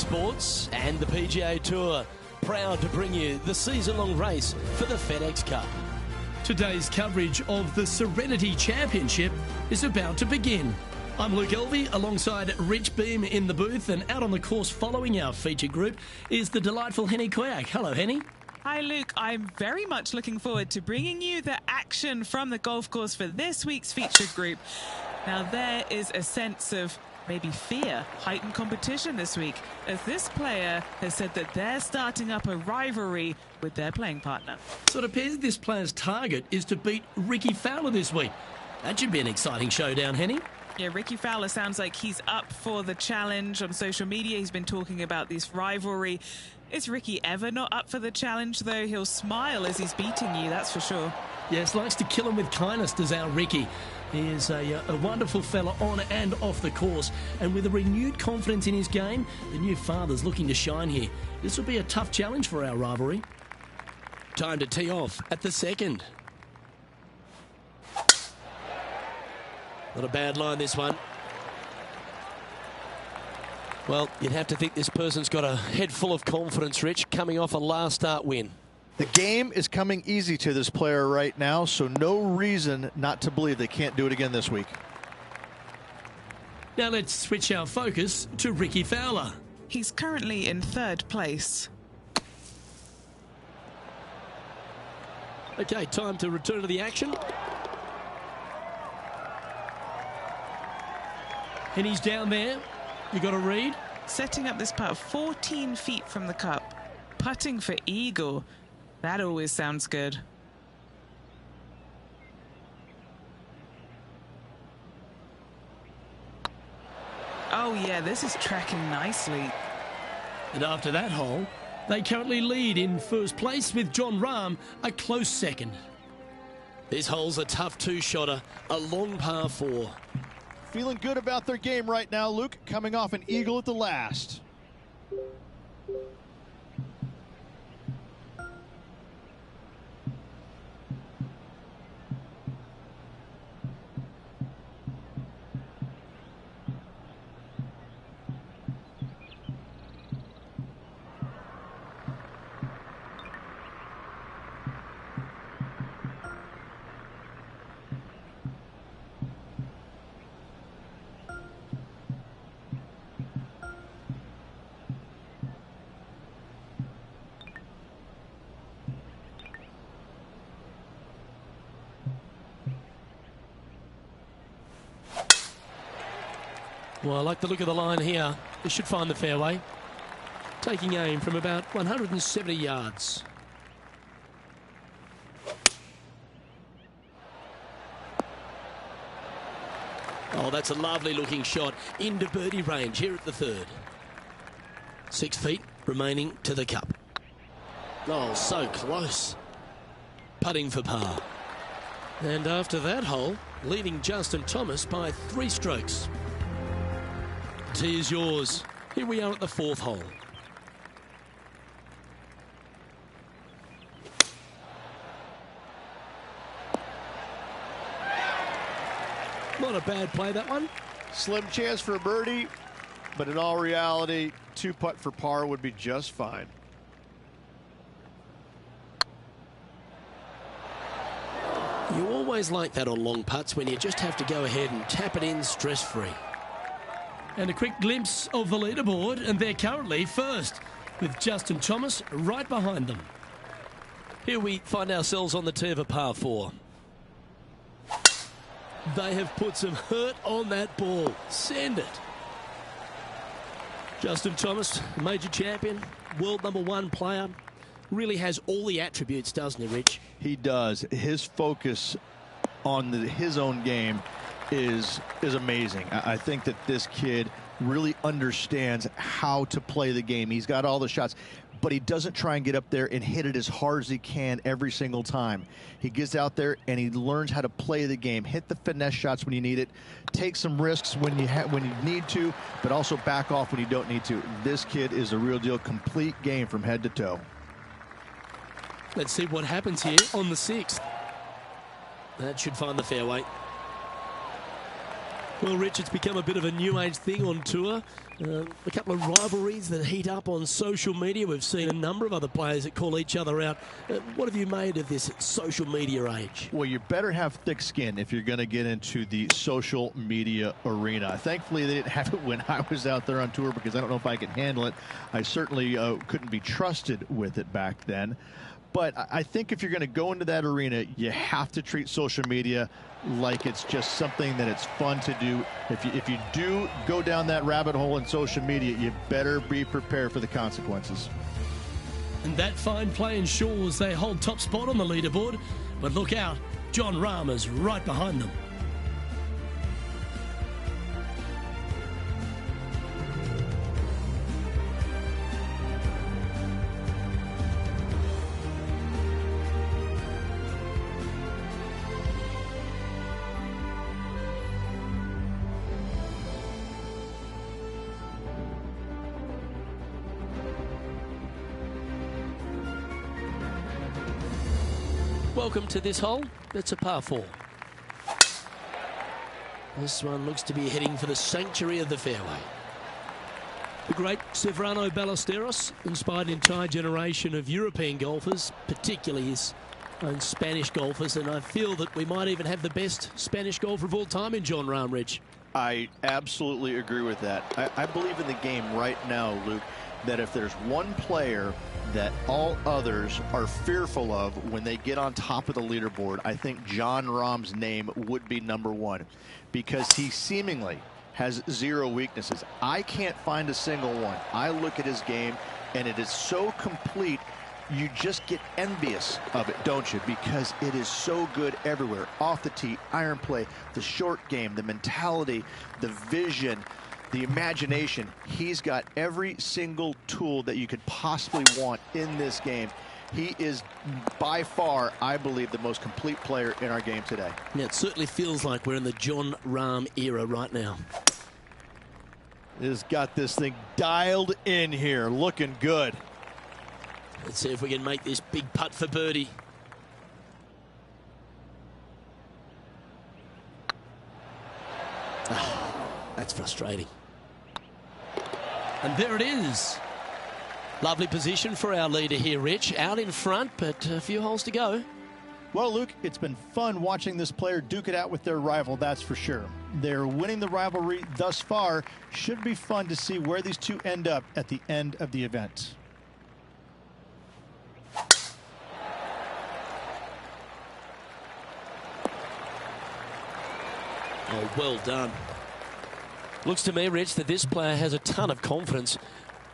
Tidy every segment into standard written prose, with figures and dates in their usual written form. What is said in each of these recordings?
Motorsports and the PGA Tour, proud to bring you the season-long race for the FedEx Cup. Today's coverage of the Serenity Championship is about to begin. I'm Luke Elvey alongside Rich Beam in the booth, and out on the course following our feature group is the delightful Henny Koyak. Hello, Henny. Hi, Luke. I'm very much looking forward to bringing you the action from the golf course for this week's featured group. Now, there is a sense of maybe fear, heightened competition this week, as this player has said that they're starting up a rivalry with their playing partner. So it appears this player's target is to beat Ricky Fowler this week. That should be an exciting showdown, Henny. Yeah, Ricky Fowler sounds like he's up for the challenge. On social media, he's been talking about this rivalry. Is Ricky ever not up for the challenge, though? He'll smile as he's beating you, that's for sure. Yes, likes to kill him with kindness, does our Ricky. He is a wonderful fella on and off the course, and with a renewed confidence in his game, the new father's looking to shine here. This will be a tough challenge for our rivalry. Time to tee off at the second. Not a bad line, this one. Well, you'd have to think this person's got a head full of confidence, Rich, coming off a last start win. The game is coming easy to this player right now, so no reason not to believe they can't do it again this week. Now let's switch our focus to Ricky Fowler. He's currently in third place. Okay, time to return to the action. And he's down there. You got to read. Setting up this putt 14 feet from the cup. Putting for eagle. That always sounds good. Oh yeah, this is tracking nicely. And after that hole, they currently lead in first place with John Rahm a close second. This hole's a tough two-shotter, a long par 4. Feeling good about their game right now, Luke, coming off an eagle at the last. Well, I like the look of the line here. This should find the fairway. Taking aim from about 170 yards. Oh, that's a lovely looking shot into birdie range here at the third. 6 feet remaining to the cup. Oh, so close. Putting for par. And after that hole, leading Justin Thomas by 3 strokes. Tee is yours. Here we are at the 4th hole. Not a bad play, that one. Slim chance for a birdie, but in all reality, 2 putt for par would be just fine. You always like that on long putts when you just have to go ahead and tap it in stress-free. And a quick glimpse of the leaderboard, and they're currently first, with Justin Thomas right behind them. Here we find ourselves on the tee of a par 4. They have put some hurt on that ball. Send it. Justin Thomas, major champion, world #1 player, really has all the attributes, doesn't he, Rich? He does. His focus on his own game is amazing. I think that this kid really understands how to play the game. He's got all the shots, but he doesn't try and get up there and hit it as hard as he can every single time. He gets out there and he learns how to play the game, hit the finesse shots when you need it, take some risks when you need to, but also back off when you don't need to. This kid is a real deal, complete game from head to toe. Let's see what happens here on the 6th. That should find the fairway. Well, Rich, it's become a bit of a new age thing on tour. A couple of rivalries that heat up on social media. We've seen a number of other players that call each other out. What have you made of this social media age? Well, you better have thick skin if you're going to get into the social media arena. Thankfully, they didn't have it when I was out there on tour because I don't know if I could handle it. I certainly couldn't be trusted with it back then. But I think if you're going to go into that arena, you have to treat social media like it's just something that it's fun to do. If you do go down that rabbit hole in social media, you better be prepared for the consequences. And that fine play ensures they hold top spot on the leaderboard. But look out, Jon Rahm is right behind them. Welcome to this hole. It's a par 4. This one looks to be heading for the sanctuary of the fairway. The great Severano Ballesteros inspired an entire generation of European golfers, particularly his own Spanish golfers, and I feel that we might even have the best Spanish golfer of all time in Jon Rahm, Rich. I absolutely agree with that. I believe in the game right now, Luke, that if there's one player that all others are fearful of when they get on top of the leaderboard, I think Jon Rahm's name would be number one, because he seemingly has zero weaknesses. I can't find a single one. I look at his game and it is so complete, you just get envious of it, don't you? Because it is so good everywhere. Off the tee, iron play, the short game, the mentality, the vision, the imagination. He's got every single tool that you could possibly want in this game. He is by far, I believe, the most complete player in our game today. Yeah, it certainly feels like we're in the Jon Rahm era right now. He's got this thing dialed in here, looking good. Let's see if we can make this big putt for birdie. That's frustrating. And there it is. Lovely position for our leader here, Rich. Out in front, but a few holes to go. Well, Luke, it's been fun watching this player duke it out with their rival, that's for sure. They're winning the rivalry thus far. Should be fun to see where these two end up at the end of the event. Oh, well done. Looks to me, Rich, that this player has a ton of confidence.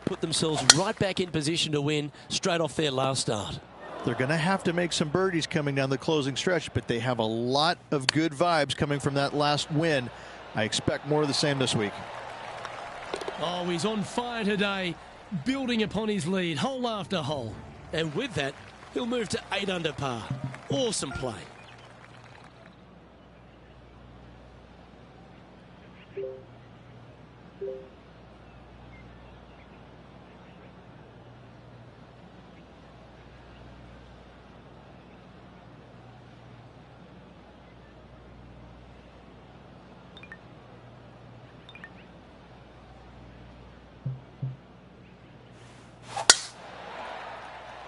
Put themselves right back in position to win straight off their last start. They're going to have to make some birdies coming down the closing stretch, but they have a lot of good vibes coming from that last win. I expect more of the same this week. Oh, he's on fire today, building upon his lead, hole after hole. And with that, he'll move to 8 under par. Awesome play.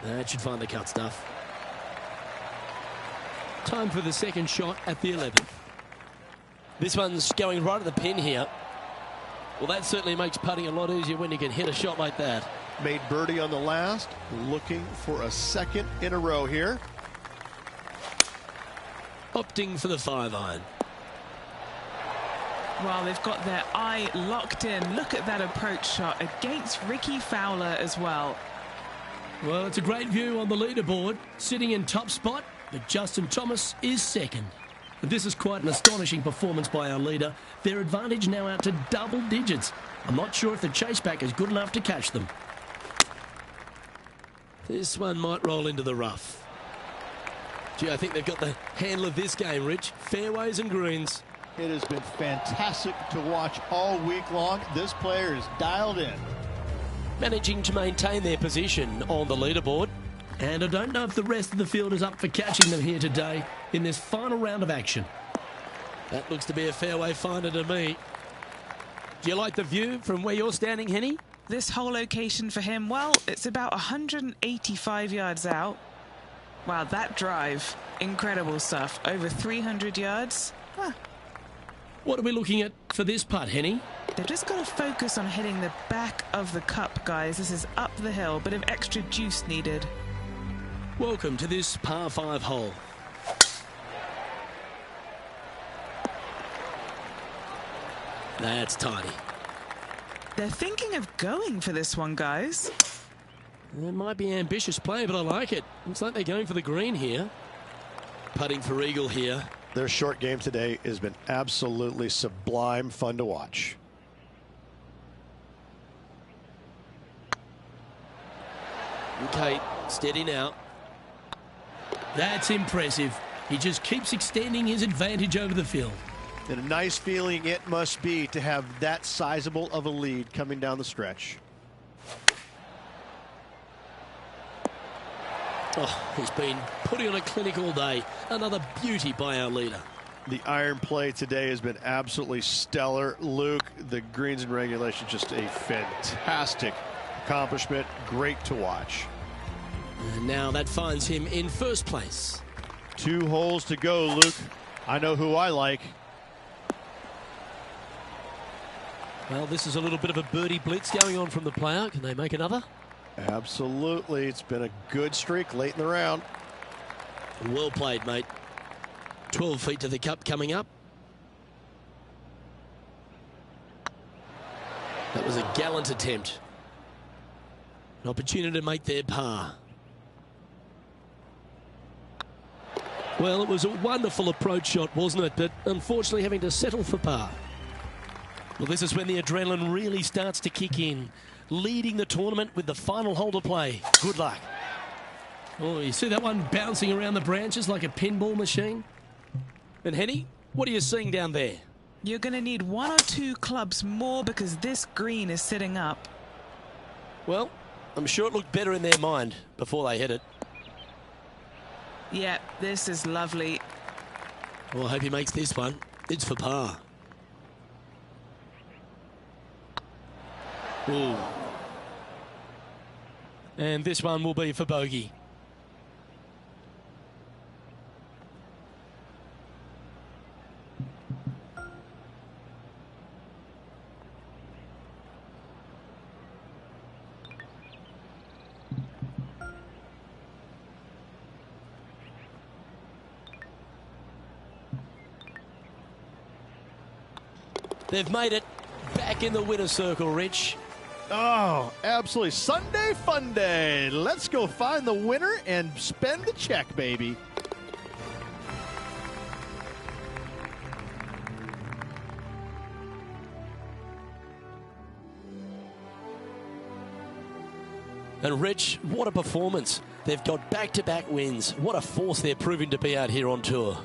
That should find the cut stuff. Time for the second shot at the 11th. This one's going right at the pin here. Well, that certainly makes putting a lot easier when you can hit a shot like that. Made birdie on the last, looking for a second in a row here. Opting for the 5-iron. Well, they've got their eye locked in. Look at that approach shot against Ricky Fowler as well. Well, it's a great view on the leaderboard, sitting in top spot, but Justin Thomas is second. And this is quite an astonishing performance by our leader. Their advantage now out to double digits. I'm not sure if the chase back is good enough to catch them. This one might roll into the rough. Gee, I think they've got the handle of this game, Rich. Fairways and greens. It has been fantastic to watch all week long. This player is dialed in. Managing to maintain their position on the leaderboard. And I don't know if the rest of the field is up for catching them here today in this final round of action. That looks to be a fairway finder to me. Do you like the view from where you're standing, Henny? This whole location for him, well, it's about 185 yards out. Wow, that drive, incredible stuff. Over 300 yards. What are we looking at for this putt, Henny? They've just got to focus on hitting the back of the cup, guys. This is up the hill, bit of extra juice needed. Welcome to this par 5 hole. That's tidy. They're thinking of going for this one, guys. It might be ambitious play, but I like it. Looks like they're going for the green here. Putting for eagle here. Their short game today has been absolutely sublime fun to watch. Okay, steady now. That's impressive. He just keeps extending his advantage over the field. And a nice feeling it must be to have that sizable of a lead coming down the stretch. Oh, he's been putting on a clinic all day. Another beauty by our leader. The iron play today has been absolutely stellar. Luke, the greens and regulation, just a fantastic accomplishment. Great to watch. And now that finds him in first place. 2 holes to go, Luke. I know who I like. Well, this is a little bit of a birdie blitz going on from the player. Can they make another? Absolutely. It's been a good streak late in the round. Well played, mate. 12 feet to the cup coming up. That was a gallant attempt. An opportunity to make their par. Well, it was a wonderful approach shot, wasn't it? But unfortunately having to settle for par. Well, this is when the adrenaline really starts to kick in. Leading the tournament with the final hole to play. Good luck. Oh, you see that one bouncing around the branches like a pinball machine? And Henny, what are you seeing down there? You're going to need 1 or 2 clubs more because this green is sitting up. Well, I'm sure it looked better in their mind before they hit it. Yeah, this is lovely. Well, I hope he makes this one. It's for par. Ooh. And this one will be for bogey. They've made it back in the winner's circle, Rich. Oh, absolutely. Sunday fun day. Let's go find the winner and spend the check, baby. And Rich, what a performance. They've got back-to-back wins. What a force they're proving to be out here on tour.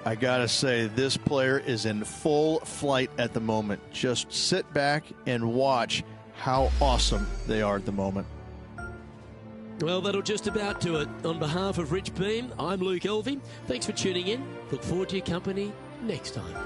I gotta say, this player is in full flight at the moment. Just sit back and watch how awesome they are at the moment. Well, that'll just about do it. On behalf of Rich Beam, I'm Luke Elvey. Thanks for tuning in. Look forward to your company next time.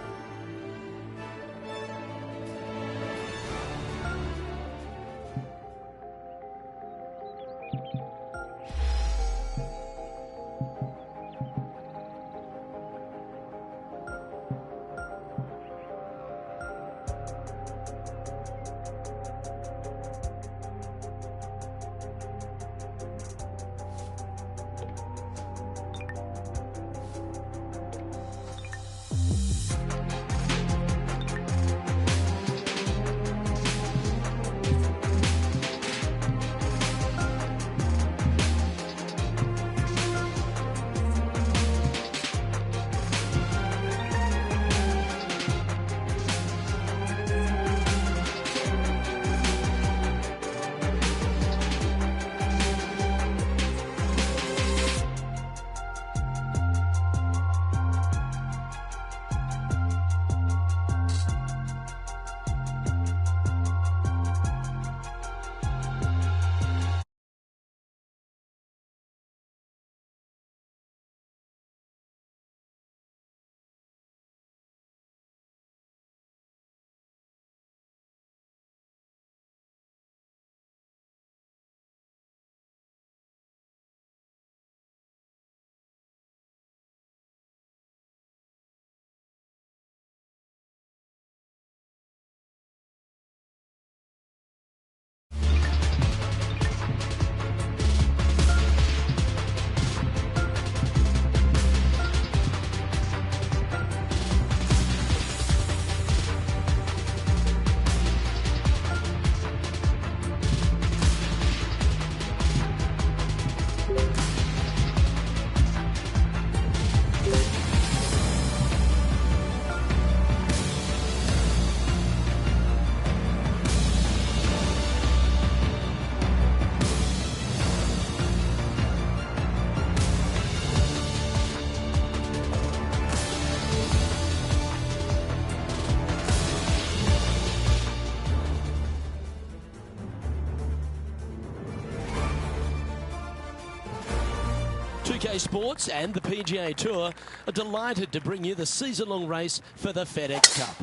2K Sports and the PGA Tour are delighted to bring you the season-long race for the FedEx Cup.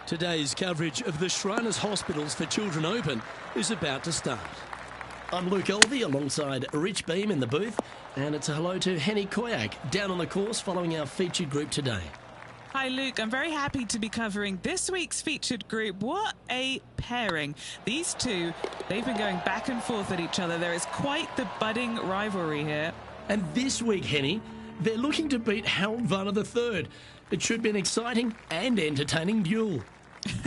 Today's coverage of the Shriners Hospitals for Children Open is about to start. I'm Luke Elvey alongside Rich Beam in the booth, and it's a hello to Henny Koyak down on the course following our featured group today. Hi Luke, I'm very happy to be covering this week's featured group. What a pairing. These two, they've been going back and forth at each other. There is quite the budding rivalry here. And this week, Henny, they're looking to beat Harold Varner III. It should be an exciting and entertaining duel.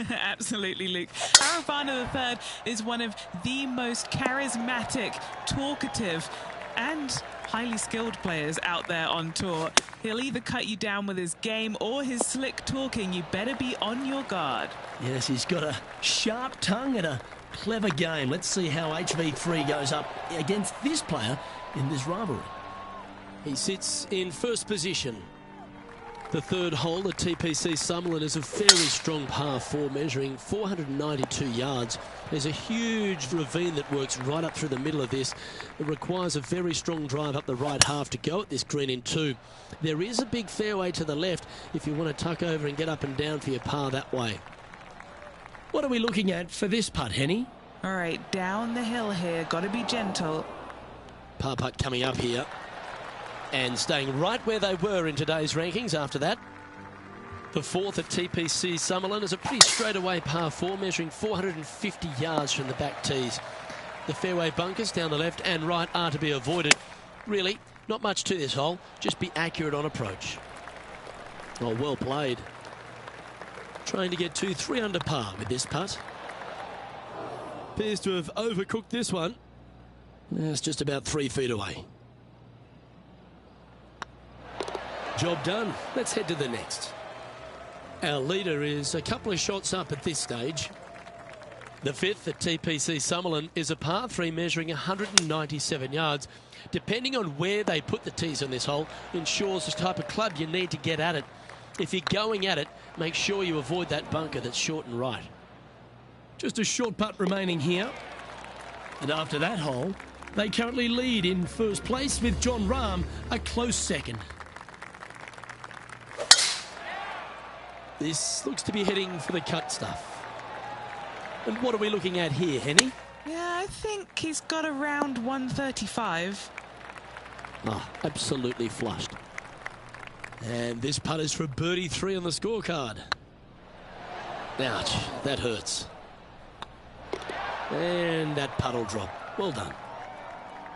Absolutely, Luke. Harold Varner III is one of the most charismatic, talkative and highly skilled players out there on tour. He'll either cut you down with his game or his slick talking. You better be on your guard. Yes, he's got a sharp tongue and a clever game. Let's see how HV3 goes up against this player in this rivalry. He sits in first position. The third hole at TPC Summerlin is a very strong par 4 measuring 492 yards. There's a huge ravine that works right up through the middle of this. It requires a very strong drive up the right half to go at this green in 2. There is a big fairway to the left if you want to tuck over and get up and down for your par that way. What are we looking at for this putt, Henny? All right, down the hill here. Got to be gentle. Par putt coming up here. And staying right where they were in today's rankings after that. The fourth at TPC Summerlin is a pretty straightaway par 4 measuring 450 yards from the back tees. The fairway bunkers down the left and right are to be avoided. Really, not much to this hole. Just be accurate on approach. Oh, well played. Trying to get to 3 under par with this putt. Appears to have overcooked this one. It's just about 3 feet away. Job done. Let's head to the next. Our leader is a couple of shots up at this stage. The fifth at TPC Summerlin is a par 3 measuring 197 yards. Depending on where they put the tees on this hole ensures the type of club you need to get at it. If you're going at it, make sure you avoid that bunker that's short and right. Just a short putt remaining here. And after that hole, they currently lead in first place with John Rahm a close second. This looks to be heading for the cut stuff. And what are we looking at here, Henny? Yeah, I think he's got around 135. Oh, absolutely flushed. And this putt is for birdie 3 on the scorecard. Ouch, that hurts. And that putt will drop. Well done.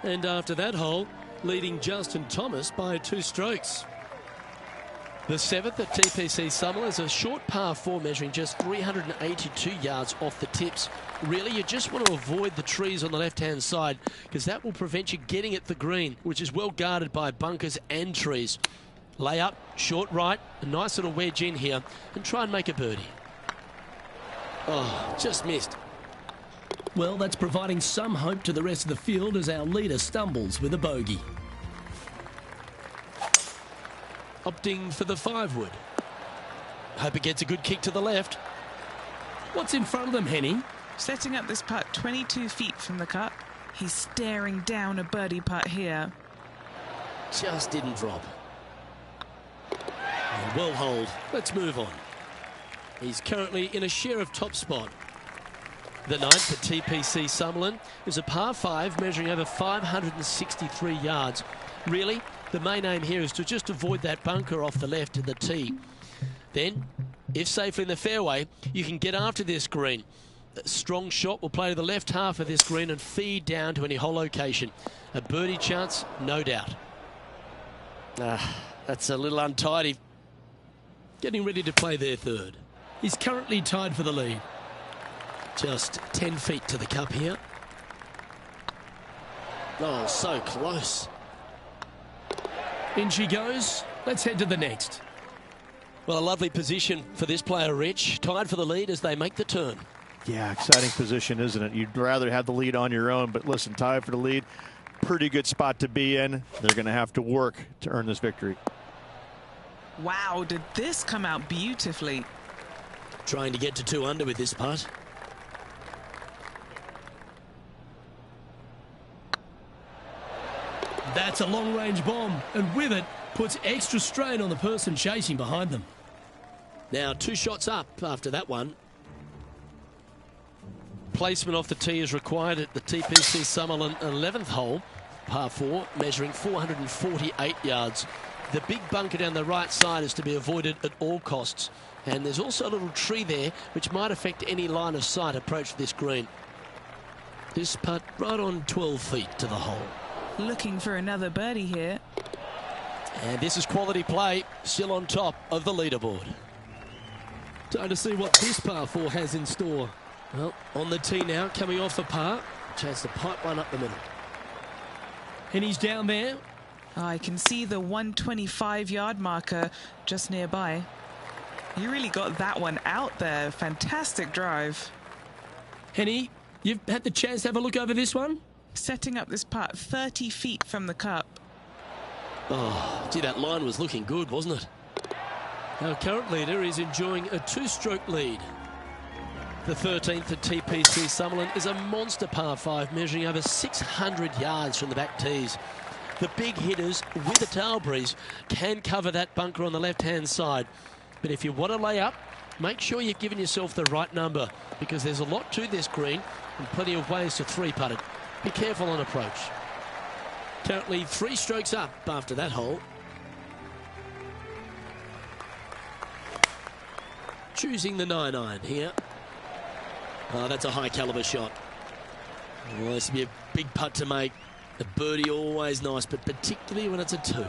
And after that hole, leading Justin Thomas by 2 strokes. The seventh at TPC Summerlin is a short par 4 measuring just 382 yards off the tips. Really, you just want to avoid the trees on the left-hand side because that will prevent you getting at the green, which is well guarded by bunkers and trees. Lay up, short right, a nice little wedge in here, and try and make a birdie. Oh, just missed. Well, that's providing some hope to the rest of the field as our leader stumbles with a bogey. Opting for the 5-wood. Hope it gets a good kick to the left. What's in front of them, Henny? Setting up this putt 22 feet from the cut. He's staring down a birdie putt here. Just didn't drop. And well holed. Let's move on. He's currently in a share of top spot. The ninth at TPC Summerlin is a par 5 measuring over 563 yards. Really, the main aim here is to just avoid that bunker off the left of the tee. Then, if safely in the fairway, you can get after this green. A strong shot will play to the left half of this green and feed down to any hole location. A birdie chance, no doubt. That's a little untidy. Getting ready to play their third. He's currently tied for the lead. Just 10 feet to the cup here. Oh, so close. In she goes. Let's head to the next. Well, a lovely position for this player, Rich. Tied for the lead as they make the turn. Yeah, exciting position, isn't it? You'd rather have the lead on your own, but listen, tied for the lead. Pretty good spot to be in. They're going to have to work to earn this victory. Wow, did this come out beautifully. Trying to get to 2 under with this putt. That's a long-range bomb, and with it, puts extra strain on the person chasing behind them. Now 2 shots up after that one. Placement off the tee is required at the TPC Summerlin 11th hole, par 4, measuring 448 yards. The big bunker down the right side is to be avoided at all costs. And there's also a little tree there which might affect any line of sight approach to this green. This putt right on 12 feet to the hole. Looking for another birdie here. And this is quality play, still on top of the leaderboard. Time to see what this par 4 has in store. Well, on the tee now, coming off the par. Chance to pipe one up the middle. And he's down there. I can see the 125-yard marker just nearby. You really got that one out there. Fantastic drive. Henny, you've had the chance to have a look over this one? Setting up this putt 30 feet from the cup. Oh, gee, that line was looking good, wasn't it? Our current leader is enjoying a 2-stroke lead. The 13th at TPC Summerlin is a monster par 5, measuring over 600 yards from the back tees. The big hitters with the tail breeze can cover that bunker on the left-hand side. But if you want to lay up, make sure you've given yourself the right number, because there's a lot to this green and plenty of ways to 3-putt it. Be careful on approach. Currently 3 strokes up after that hole. Choosing the 9-iron here. Oh, that's a high caliber shot. Well, this would be a big putt to make. A birdie always nice, but particularly when it's a 2.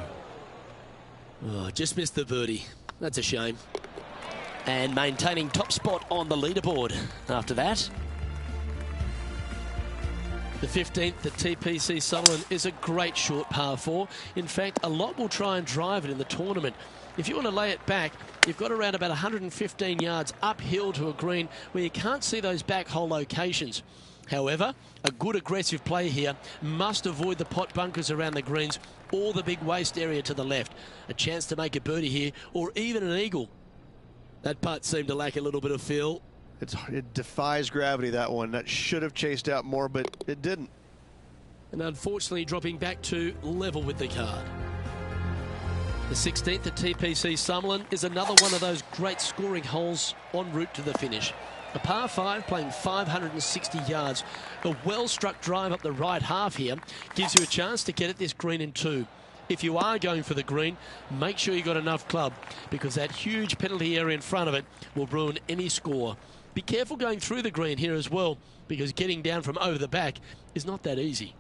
Oh, just missed the birdie. That's a shame. And maintaining top spot on the leaderboard after that. The 15th at TPC Summerlin is a great short par 4. In fact, a lot will try and drive it in the tournament. If you want to lay it back, you've got around about 115 yards uphill to a green where you can't see those back hole locations. However, a good aggressive play here must avoid the pot bunkers around the greens or the big waste area to the left. A chance to make a birdie here or even an eagle. That putt seemed to lack a little bit of feel. It defies gravity, that one. That should have chased out more, but it didn't. And unfortunately dropping back to level with the card. The 16th at TPC Summerlin is another one of those great scoring holes en route to the finish. A par 5 playing 560 yards. A well-struck drive up the right half here gives you a chance to get at this green in 2. If you are going for the green, make sure you got enough club, because that huge penalty area in front of it will ruin any score. Be careful going through the green here as well, because getting down from over the back is not that easy.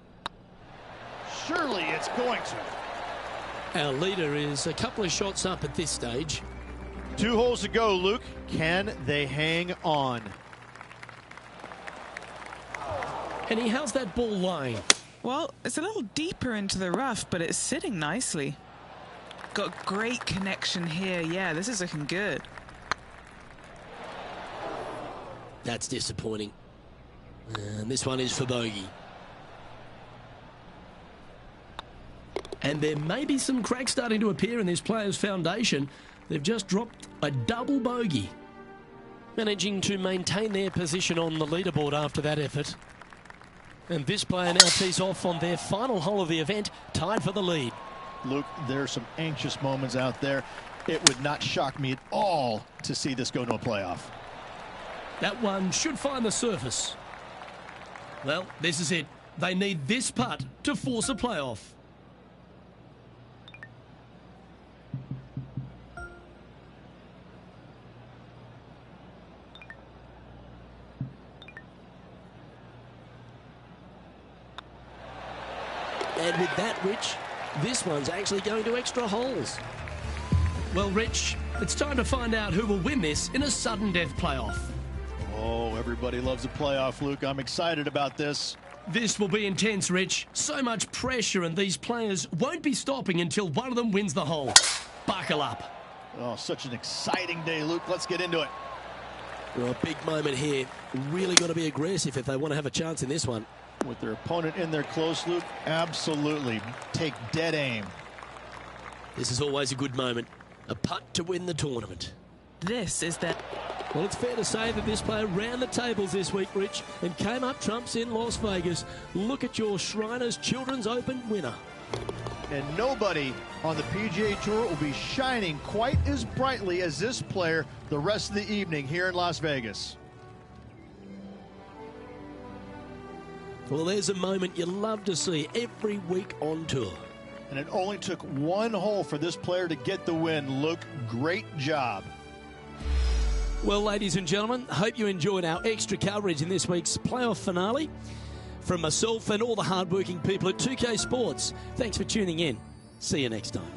Surely it's going to. Our leader is a couple of shots up at this stage. 2 holes to go, Luke. Can they hang on? And how's that ball lying? Well, it's a little deeper into the rough, but it's sitting nicely. Got great connection here. Yeah, this is looking good. That's disappointing. And this one is for bogey. And there may be some cracks starting to appear in this player's foundation. They've just dropped a double bogey. Managing to maintain their position on the leaderboard after that effort. And this player now tees off on their final hole of the event, tied for the lead. Luke, there are some anxious moments out there. It would not shock me at all to see this go to a playoff. That one should find the surface. Well, this is it. They need this putt to force a playoff. And with that, Rich, this one's actually going to extra holes. Well, Rich, it's time to find out who will win this in a sudden death playoff. Oh, everybody loves a playoff, Luke. I'm excited about this. This will be intense, Rich. So much pressure, and these players won't be stopping until one of them wins the hole. Buckle up. Oh, such an exciting day, Luke. Let's get into it. Well, a big moment here. Really got to be aggressive if they want to have a chance in this one. With their opponent in there close, Luke, absolutely. Take dead aim. This is always a good moment. A putt to win the tournament. This is the... Well, it's fair to say that this player ran the tables this week, Rich, and came up trumps in Las Vegas. Look at your Shriners Children's Open winner. And nobody on the PGA Tour will be shining quite as brightly as this player the rest of the evening here in Las Vegas. Well, there's a moment you love to see every week on tour. And it only took one hole for this player to get the win. Luke, great job. Well, ladies and gentlemen, hope you enjoyed our extra coverage in this week's playoff finale. From myself and all the hardworking people at 2K Sports, thanks for tuning in. See you next time.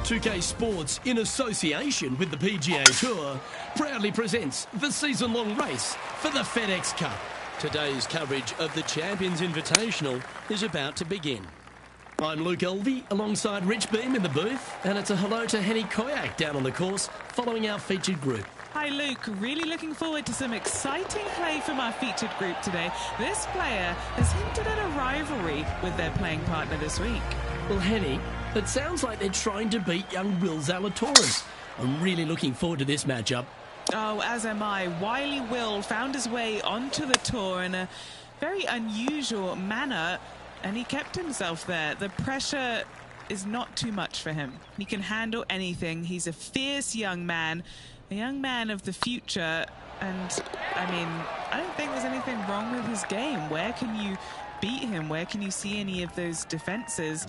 .2K Sports, in association with the PGA Tour, proudly presents the season-long race for the FedEx Cup. Today's coverage of the Champions Invitational is about to begin. I'm Luke Elvey, alongside Rich Beam in the booth, and it's a hello to Henny Koyak down on the course, following our featured group. Hi Luke, really looking forward to some exciting play from our featured group today. This player has hinted at a rivalry with their playing partner this week. Well, Henny, it sounds like they're trying to beat young Will Zalatoris. I'm really looking forward to this matchup. Oh, as am I. Wily Will found his way onto the tour in a very unusual manner, and he kept himself there. The pressure is not too much for him. He can handle anything. He's a fierce young man of the future, and I mean, I don't think there's anything wrong with his game. Where can you beat him? Where can you see any of those defenses?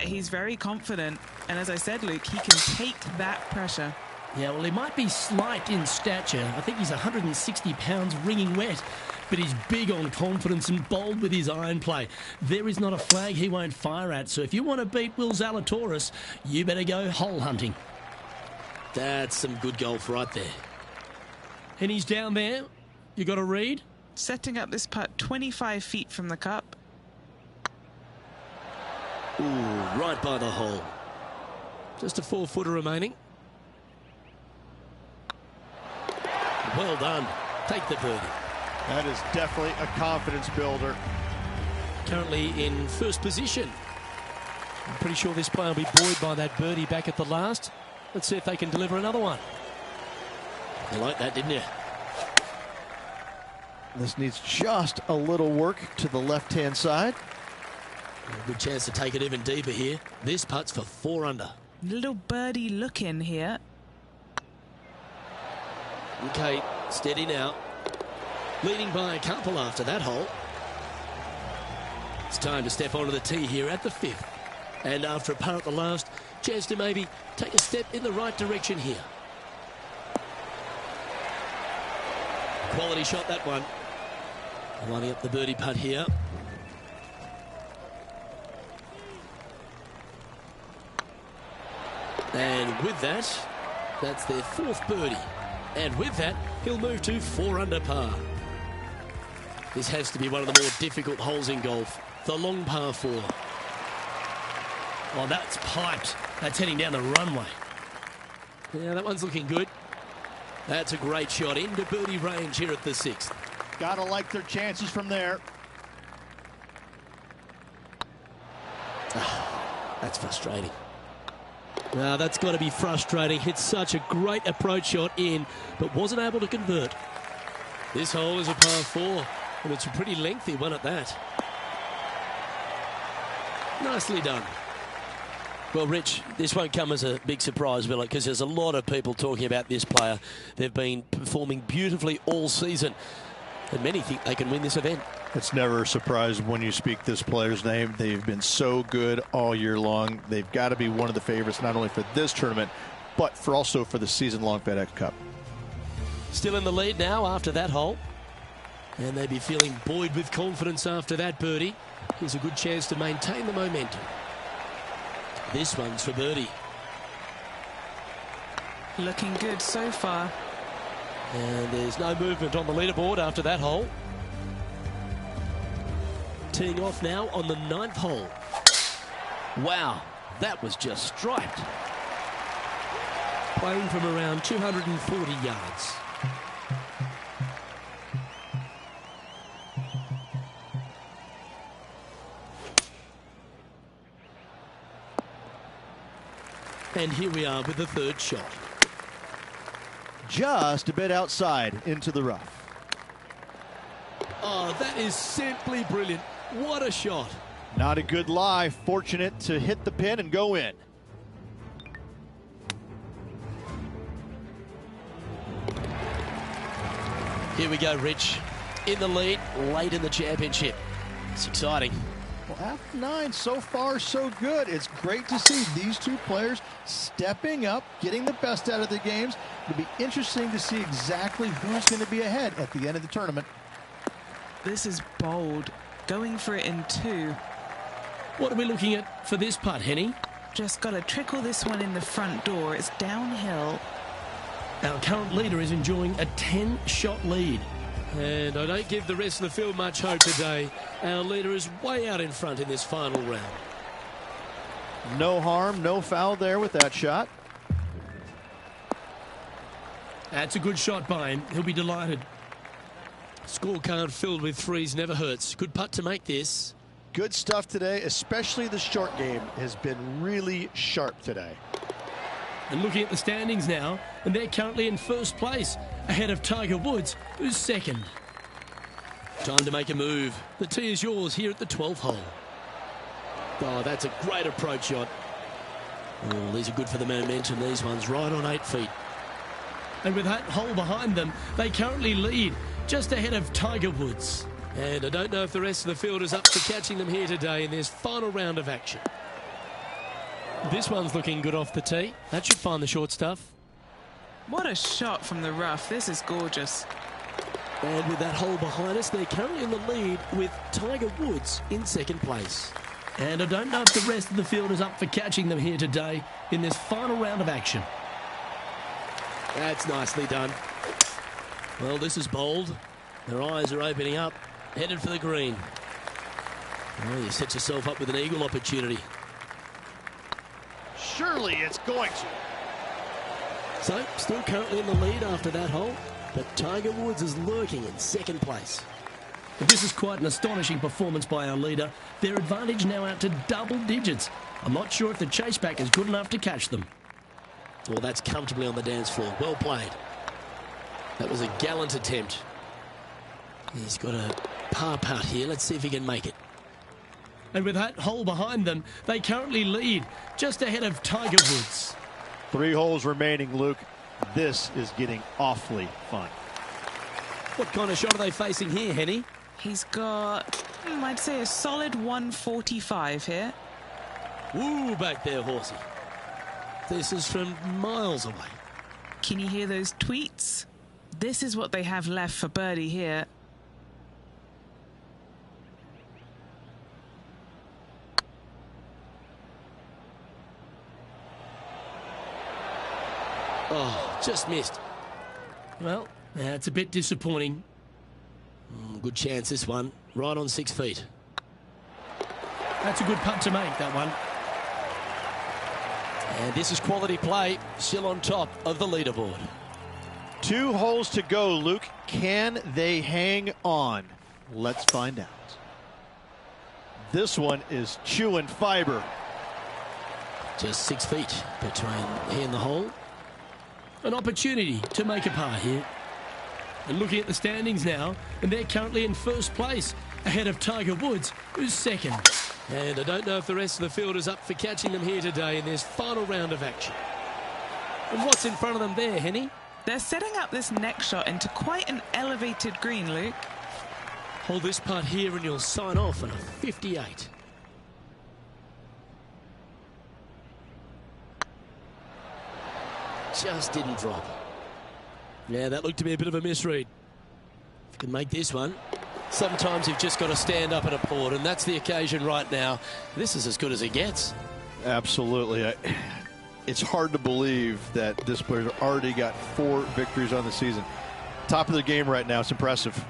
He's very confident, and as I said, Luke, he can take that pressure. Yeah, well, he might be slight in stature. I think he's 160 pounds wringing wet, but he's big on confidence and bold with his iron play. There is not a flag he won't fire at, so if you want to beat Will Zalatoris, you better go hole hunting. That's some good golf right there. And he's down there. You got a read? Setting up this putt 25 feet from the cup. Ooh, right by the hole. Just a 4-footer remaining. Well done. Take the birdie. That is definitely a confidence builder. Currently in first position. I'm pretty sure this player will be buoyed by that birdie back at the last. Let's see if they can deliver another one. You like that, didn't you? This needs just a little work to the left-hand side. A good chance to take it even deeper here. This putt's for 4 under. Little birdie look in here. Okay, steady now. leading by a couple after that hole. It's time to step onto the tee here at the 5th. And after a par at the last, chance to maybe take a step in the right direction here. Quality shot, that one. Lining up the birdie putt here. And with that, that's their 4th birdie. And with that, he'll move to 4 under par. This has to be one of the more difficult holes in golf. The long par 4. Oh, that's piped. That's heading down the runway. Yeah, that one's looking good. That's a great shot into birdie range here at the 6th. Gotta like their chances from there. That's frustrating. Now that's got to be frustrating. Hit such a great approach shot in, but wasn't able to convert. This hole is a par 4, and it's a pretty lengthy one at that. Nicely done. Well, Rich, this won't come as a big surprise, will it? Because there's a lot of people talking about this player. They've been performing beautifully all season, and many think they can win this event. It's never a surprise when you speak this player's name. They've been so good all year long. They've got to be one of the favorites, not only for this tournament, but also for the season-long FedEx Cup. Still in the lead now after that hole. And they'd be feeling buoyed with confidence after that birdie. Here's a good chance to maintain the momentum. This one's for birdie. Looking good so far. And there's no movement on the leaderboard after that hole. Teeing off now on the 9th hole. Wow, that was just striped. Playing from around 240 yards. And here we are with the 3rd shot. Just a bit outside into the rough. Oh, that is simply brilliant. What a shot. Not a good lie. Fortunate to hit the pin and go in. Here we go, Rich. In the lead, late in the championship. It's exciting. Well, after 9, so far so good. It's great to see these two players stepping up, getting the best out of the games. It'll be interesting to see exactly who's going to be ahead at the end of the tournament. This is bold. Going for it in 2. What are we looking at for this putt, Henny? Just got to trickle this one in the front door. It's downhill. Our current leader is enjoying a 10-shot lead. And I don't give the rest of the field much hope today. Our leader is way out in front in this final round. No harm, no foul there with that shot. That's a good shot by him. He'll be delighted. Scorecard filled with 3s never hurts. Good putt to make this. Good stuff today, especially the short game has been really sharp today. And looking at the standings now, and they're currently in 1st place, ahead of Tiger Woods, who's 2nd. Time to make a move. The tee is yours here at the 12th hole. Oh, that's a great approach shot. Oh, these are good for the momentum. These ones right on 8 feet. And with that hole behind them, they currently lead just ahead of Tiger Woods. And I don't know if the rest of the field is up for catching them here today in this final round of action. This one's looking good off the tee. That should find the short stuff. What a shot from the rough. This is gorgeous. And with that hole behind us, they're currently in the lead with Tiger Woods in 2nd place. And I don't know if the rest of the field is up for catching them here today in this final round of action. That's nicely done. Well, this is bold. Their eyes are opening up, headed for the green. Oh, you set yourself up with an eagle opportunity. Surely it's going to. So, still currently in the lead after that hole, but Tiger Woods is lurking in 2nd place. But this is quite an astonishing performance by our leader. Their advantage now out to double digits. I'm not sure if the chase back is good enough to catch them. Well, that's comfortably on the dance floor. Well played. That was a gallant attempt. He's got a par putt here. Let's see if he can make it. And with that hole behind them, they currently lead just ahead of Tiger Woods. 3 holes remaining, Luke. This is getting awfully fun. What kind of shot are they facing here, Henny? He's got, I'd say, a solid 145 here. Woo, back there, horsey. This is from miles away. Can you hear those tweets? This is what they have left for birdie here. Oh, just missed. Well, that's a bit disappointing. Good chance, this one. Right on 6 feet. That's a good putt to make, that one. And this is quality play. Still on top of the leaderboard. 2 holes to go, Luke. Can they hang on? Let's find out. This one is chewing fiber. Just 6 feet between he and the hole. An opportunity to make a par here. And looking at the standings now, and they're currently in first place, ahead of Tiger Woods, who's second. And I don't know if the rest of the field is up for catching them here today in this final round of action. And what's in front of them there, Henny? They're setting up this next shot into quite an elevated green, Luke. Hold this putt here and you'll sign off on a 58. Just didn't drop. Yeah, that looked to be a bit of a misread. If you can make this one. Sometimes you've just got to stand up and applaud, and that's the occasion right now. This is as good as it gets. Absolutely. It's hard to believe that this player's already got 4 victories on the season. Top of the game right now. It's impressive.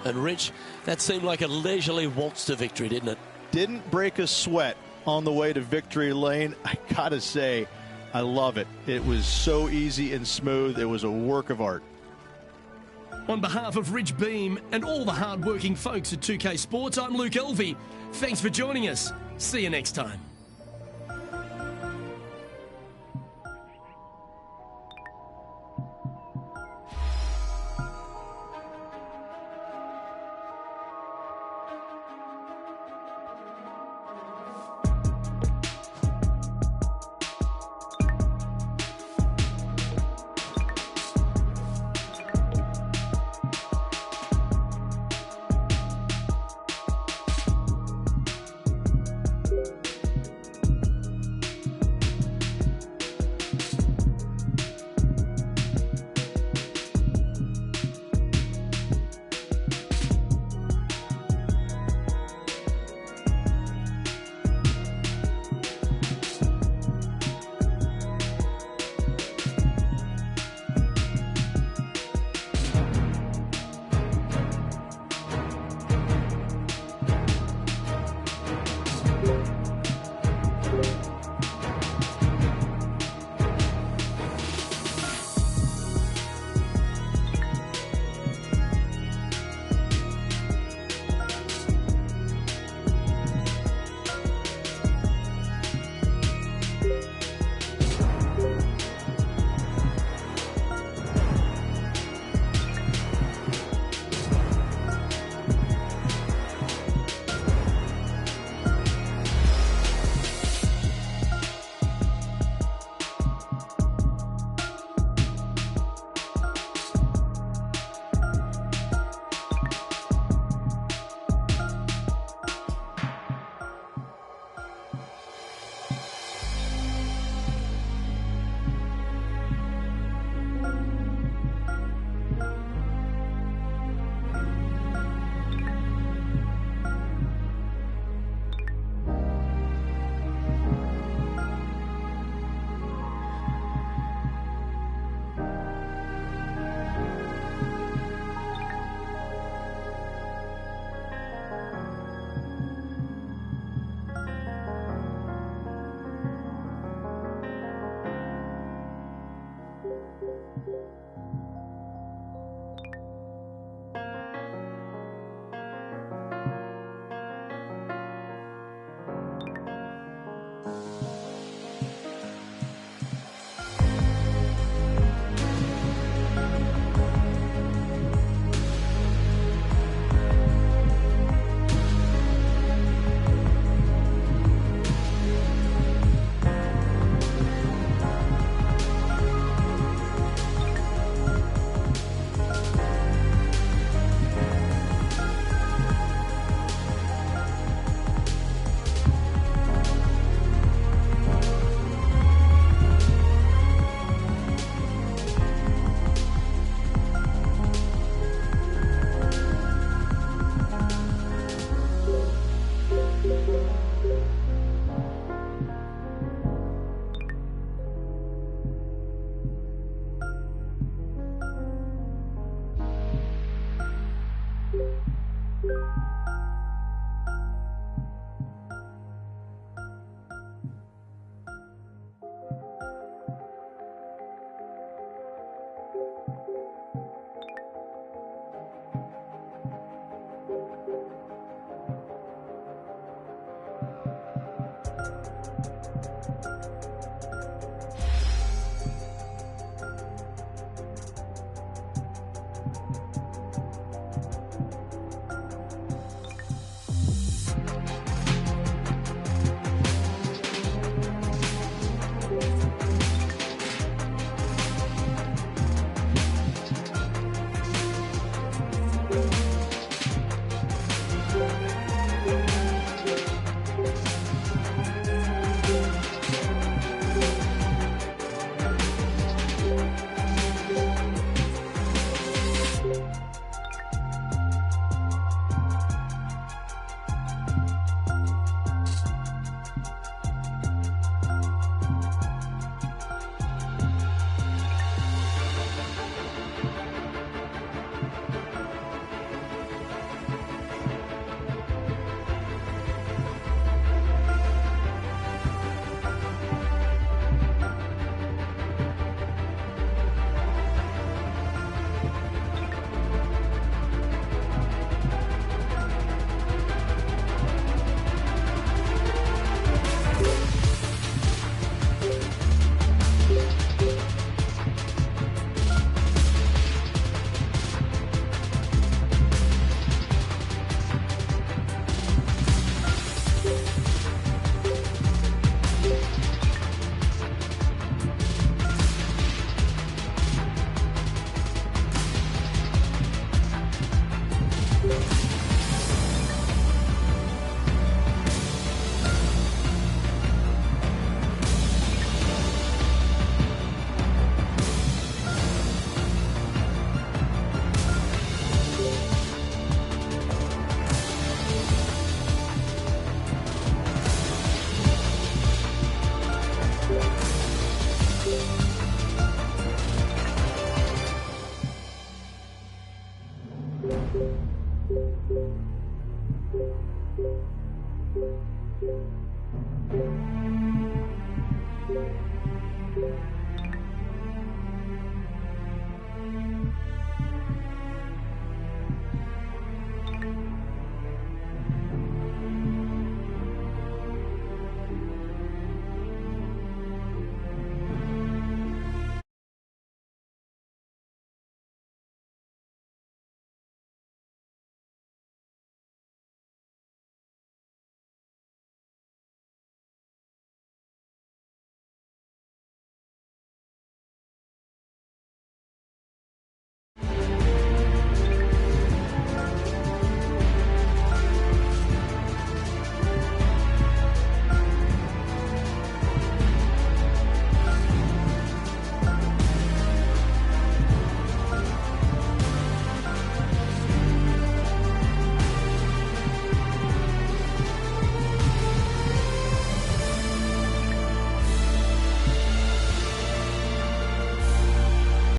And Rich, that seemed like a leisurely waltz to victory, didn't it? Didn't break a sweat on the way to victory lane. I gotta say, I love it. It was so easy and smooth. It was a work of art. On behalf of Rich Beam and all the hard-working folks at 2K Sports, I'm Luke Elvey. Thanks for joining us. See you next time.